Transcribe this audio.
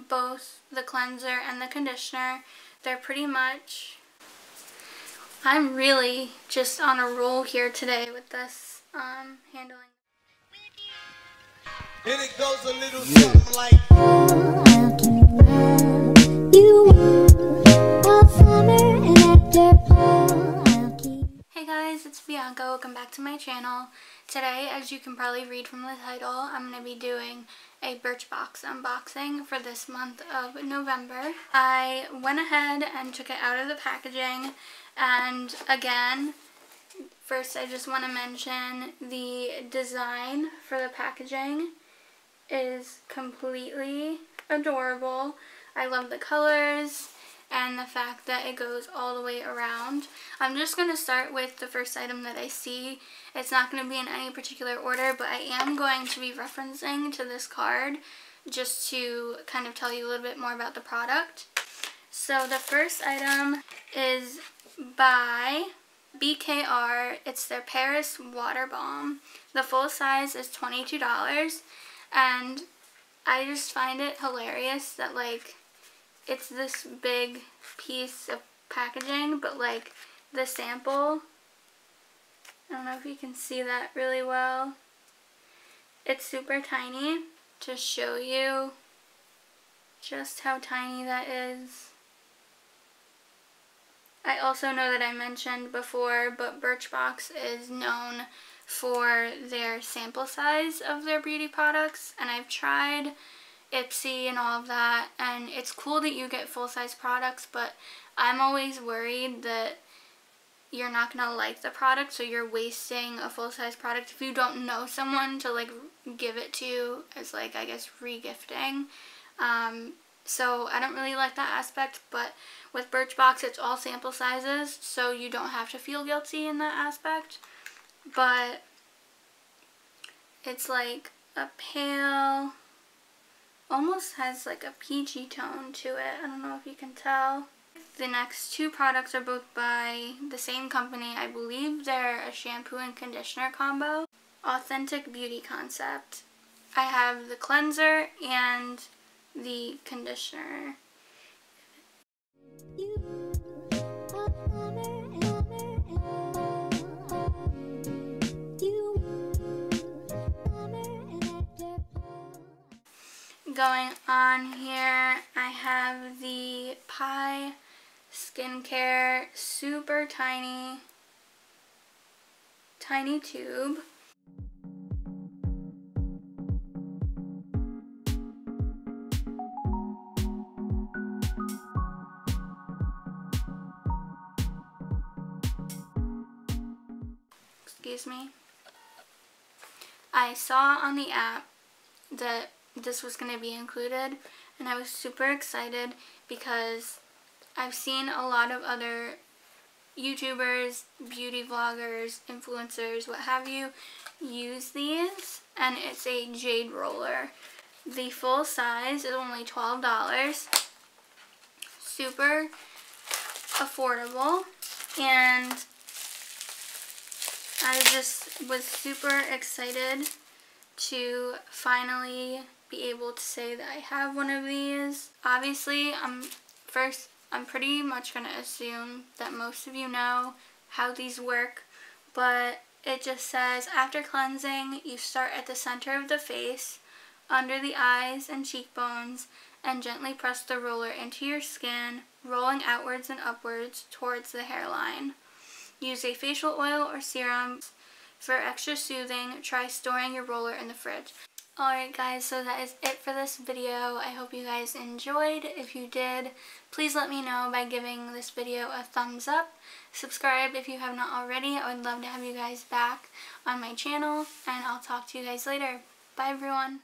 both the cleanser and the conditioner. They're pretty much... I'm really just on a roll here today with this handling. And it goes a little something like... Hey guys, it's Bianca. Welcome back to my channel. Today, as you can probably read from the title, I'm going to be doing a Birchbox unboxing for this month of November. I went ahead and took it out of the packaging, and again, first I just want to mention the design for the packaging is completely adorable. I love the colors and the fact that it goes all the way around. I'm just going to start with the first item that I see. It's not going to be in any particular order, but I am going to be referencing to this card just to kind of tell you a little bit more about the product. So the first item is by BKR. It's their Paris Water Balm. The full size is $22, and I just find it hilarious that, like, it's this big piece of packaging, but like the sample, I don't know if you can see that really well. It's super tiny to show you just how tiny that is. I also know that I mentioned before, but Birchbox is known for their sample size of their beauty products, and I've tried Ipsy and all of that, and it's cool that you get full-size products, but I'm always worried that you're not gonna like the product, so you're wasting a full-size product if you don't know someone to like give it to as, like, I guess, re-gifting. So I don't really like that aspect, but with Birchbox it's all sample sizes, so you don't have to feel guilty in that aspect. But it's like a pale, almost has like a peachy tone to it. I don't know if you can tell. The next two products are both by the same company. I believe they're a shampoo and conditioner combo. Authentic Beauty Concept. I have the cleanser and the conditioner. Going on here, I have the Pai Skincare super tiny tube. Excuse me. I saw on the app that this was going to be included, and I was super excited because I've seen a lot of other YouTubers, beauty vloggers, influencers, what have you, use these, and it's a Jade Roller. The full size is only $12. Super affordable, and I just was super excited to finally be able to say that I have one of these. Obviously, I'm pretty much going to assume that most of you know how these work, but it just says, after cleansing, you start at the center of the face, under the eyes and cheekbones, and gently press the roller into your skin, rolling outwards and upwards towards the hairline. Use a facial oil or serum. For extra soothing, try storing your roller in the fridge. Alright guys, so that is it for this video. I hope you guys enjoyed. If you did, please let me know by giving this video a thumbs up. Subscribe if you have not already. I would love to have you guys back on my channel, and I'll talk to you guys later. Bye everyone.